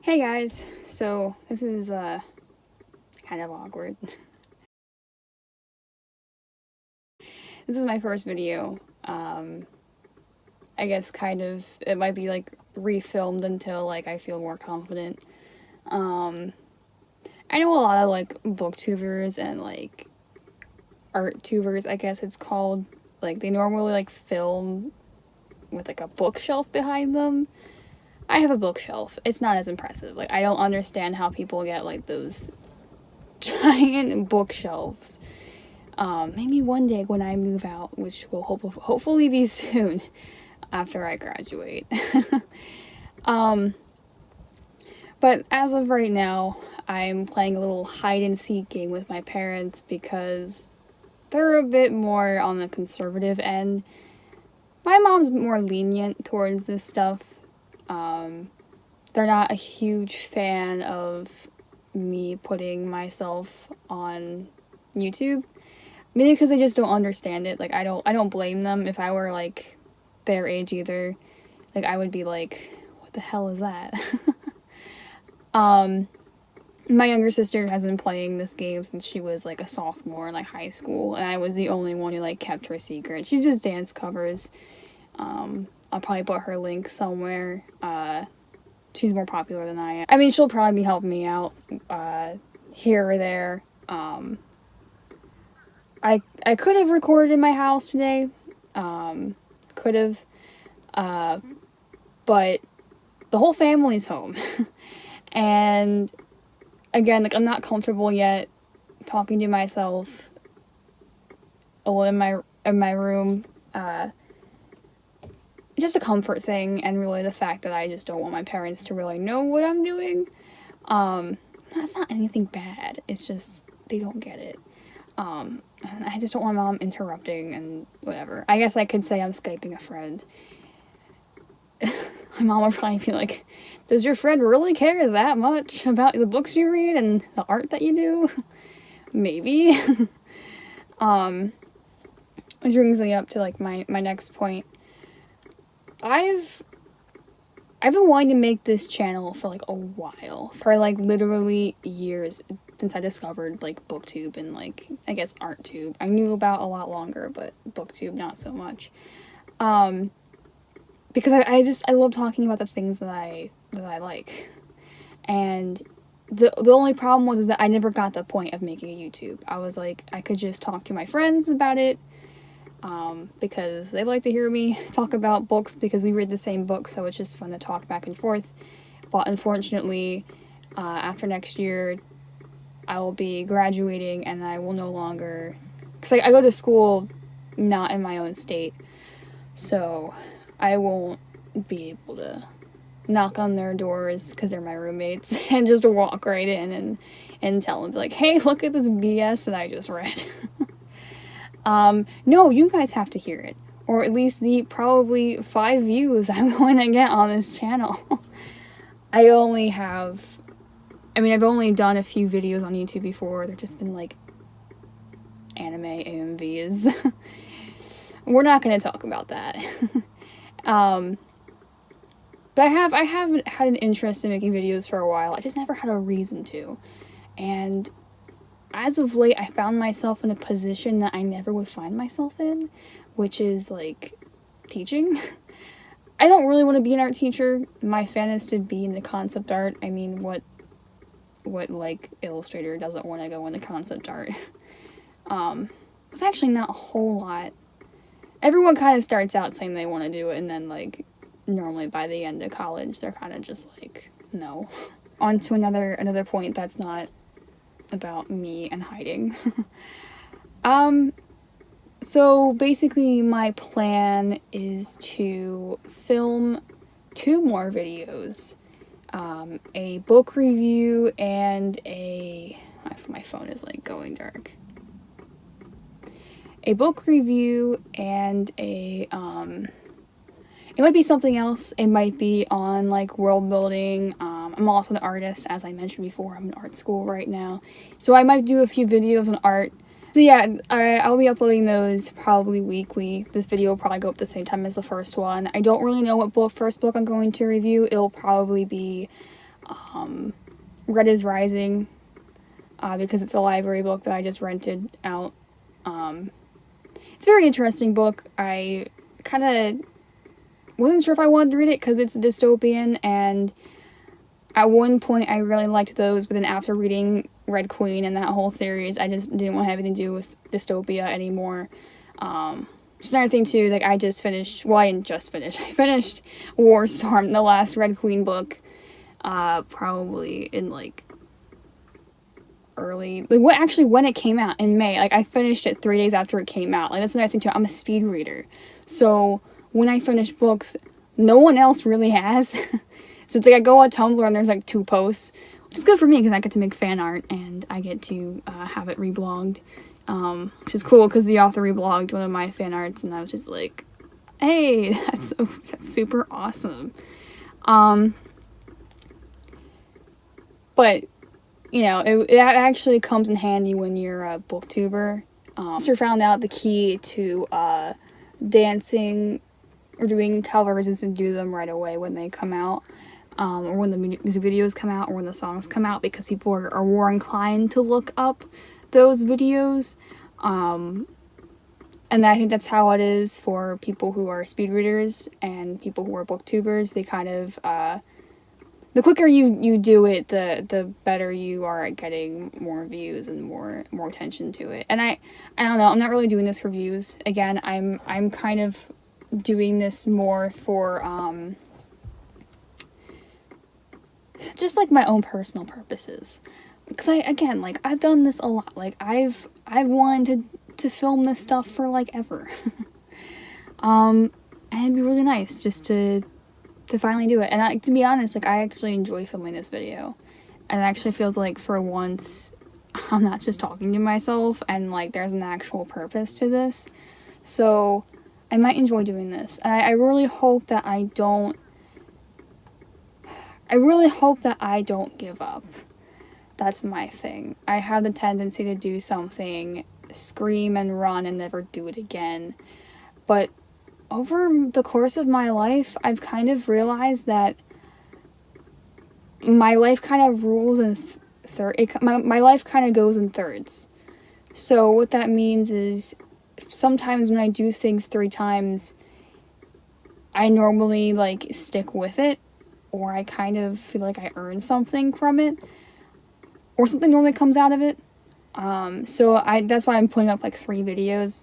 Hey guys, so this is kind of awkward. This is my first video. I guess it might be like refilmed until like I feel more confident. Um I know a lot of like booktubers and like art tubers, I guess it's called. Like they normally like film with like a bookshelf behind them. I have a bookshelf. It's not as impressive. Like I don't understand how people get like those giant bookshelves. Maybe one day when I move out, which will hopefully be soon after I graduate. um, but as of right now, I'm playing a little hide and seek game with my parents because they're a bit more on the conservative end. My mom's more lenient towards this stuff. They're not a huge fan of me putting myself on YouTube. Maybe because they just don't understand it. Like I don't blame them. If I were like their age either, like I would be like, what the hell is that? My younger sister has been playing this game since she was like a sophomore in like high school, and I was the only one who like kept her secret. She just dance covers. I'll probably put her link somewhere. She's more popular than I am. I mean, she'll probably be helping me out here or there. I could have recorded in my house today. Could have. But the whole family's home. And again, like I'm not comfortable yet talking to myself alone in my room. Just a comfort thing, and really the fact that I just don't want my parents to really know what I'm doing. That's not anything bad. It's just they don't get it. And I just don't want my mom interrupting and whatever. I guess I could say I'm Skyping a friend. My mom would probably be like, does your friend really care that much about the books you read and the art that you do? Maybe. Which brings me up to like my next point. I've been wanting to make this channel for like a while. For like literally years since I discovered like BookTube and like I guess ArtTube. I knew about a lot longer, but BookTube not so much. Because I love talking about the things that I like. And the only problem was that I never got the point of making a YouTube. I was like, I could just talk to my friends about it, because they like to hear me talk about books because we read the same book, so it's just fun to talk back and forth. But unfortunately, after next year, I will be graduating and I will no longer... Because I go to school not in my own state, so I won't be able to knock on their doors because they're my roommates and just walk right in and tell them, like, hey, look at this BS that I just read. No, you guys have to hear it. Or at least the probably 5 views I'm going to get on this channel. I've only done a few videos on YouTube before. They've just been like anime AMVs. We're not going to talk about that. But I haven't had an interest in making videos for a while. I just never had a reason to. And as of late, I found myself in a position that I never would find myself in, which is like teaching. I don't really want to be an art teacher. My fan is to be into concept art. I mean, what like illustrator doesn't want to go into concept art? It's actually not a whole lot. Everyone kind of starts out saying they want to do it, and then like normally by the end of college, they're kind of just like, no. On to another point that's not about me and hiding. So basically my plan is to film 2 more videos. A book review and my phone is like going dark. A book review and it might be something else. It might be on like world building. I'm also an artist, as I mentioned before. I'm in art school right now, so I might do a few videos on art. So yeah, I'll be uploading those probably weekly. This video will probably go up the same time as the first one. I don't really know what first book I'm going to review. It'll probably be Red is Rising, because it's a library book that I just rented out. It's a very interesting book. I kind of wasn't sure if I wanted to read it because it's a dystopian, and at one point I really liked those, but then after reading Red Queen and that whole series, I just didn't want to have anything to do with dystopia anymore. Just another thing too, like I just finished, well I didn't just finish, I finished War Storm, the last Red Queen book, probably in like early, like when it came out in May, like I finished it 3 days after it came out. Like that's another thing too, I'm a speed reader, so when I finish books, no one else really has. So it's like I go on Tumblr and there's like 2 posts, which is good for me because I get to make fan art and I get to have it reblogged, which is cool because the author reblogged one of my fan arts and I was just like, hey, that's super awesome. But you know, it actually comes in handy when you're a booktuber. Sister found out the key to dancing or doing covers is to do them right away when they come out, or when the music videos come out, or when the songs come out, because people are more inclined to look up those videos. And I think that's how it is for people who are speed readers and people who are booktubers. They kind of, the quicker you do it, the better you are at getting more views and more attention to it. And I don't know, I'm not really doing this for views. Again, I'm kind of doing this more for just like my own personal purposes, because again, like I've done this a lot. Like I've wanted to film this stuff for like ever. And it'd be really nice just to finally do it. And to be honest, like I actually enjoy filming this video, and it actually feels like for once I'm not just talking to myself and like there's an actual purpose to this. So I might enjoy doing this, and I really hope that I don't give up. That's my thing. I have the tendency to do something, scream and run and never do it again. But over the course of my life, I've kind of realized that my life kind of rules in my life kind of goes in thirds. So what that means is sometimes when I do things 3 times, I normally like stick with it, or I kind of feel like I earn something from it, or something normally comes out of it. So that's why I'm putting up like 3 videos,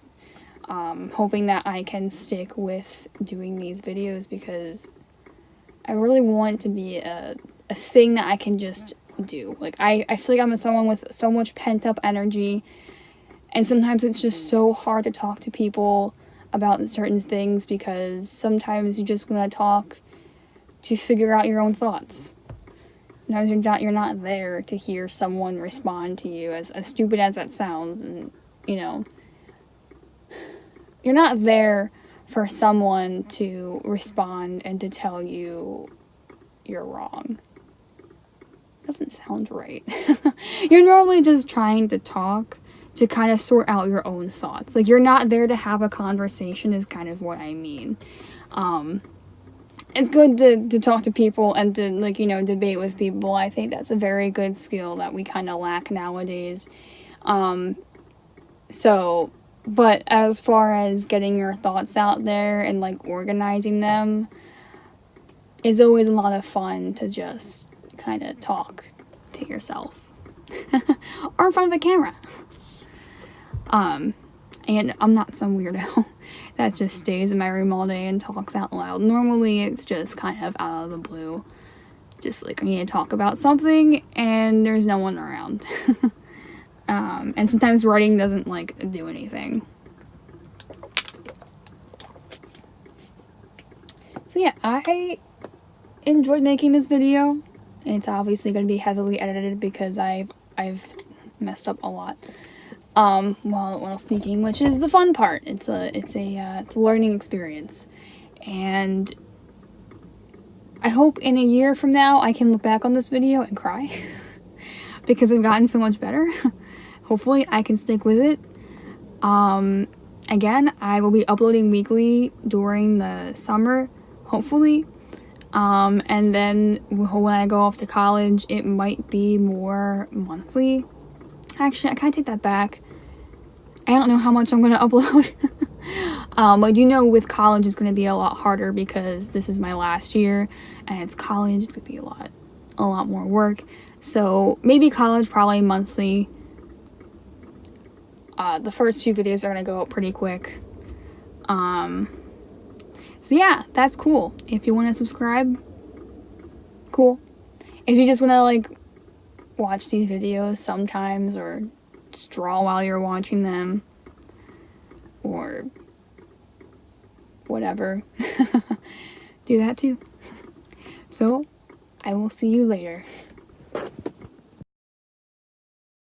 hoping that I can stick with doing these videos, because I really want it to be a thing that I can just do. Like I feel like I'm someone with so much pent up energy, and sometimes it's just so hard to talk to people about certain things, because sometimes you just want to talk to figure out your own thoughts. Sometimes you're not there to hear someone respond to you, as stupid as that sounds, and you know, you're not there for someone to respond and to tell you you're wrong. Doesn't sound right. You're normally just trying to talk to kind of sort out your own thoughts. Like, you're not there to have a conversation is kind of what I mean. It's good to talk to people and to, like, you know, debate with people. I think that's a very good skill that we kind of lack nowadays. But as far as getting your thoughts out there and, like, organizing them is always a lot of fun to just kind of talk to yourself. Or in front of a camera. And I'm not some weirdo that just stays in my room all day and talks out loud. Normally it's just kind of out of the blue. Just like I need to talk about something and there's no one around. And sometimes writing doesn't like do anything. So yeah, I enjoyed making this video. It's obviously going to be heavily edited because I've messed up a lot while speaking, which is the fun part. It's a learning experience, and I hope in a year from now I can look back on this video and cry because I've gotten so much better. Hopefully I can stick with it. Again, I will be uploading weekly during the summer, hopefully. And then when I go off to college, it might be more monthly. Actually, I kind of take that back. I don't know how much I'm going to upload. I do know with college it's going to be a lot harder because this is my last year and it's college. It's going to be a lot more work. So maybe college, probably monthly. The first few videos are going to go up pretty quick. So yeah, that's cool. If you want to subscribe, cool. If you just want to like watch these videos sometimes or just draw while you're watching them or whatever, do that too. So I will see you later.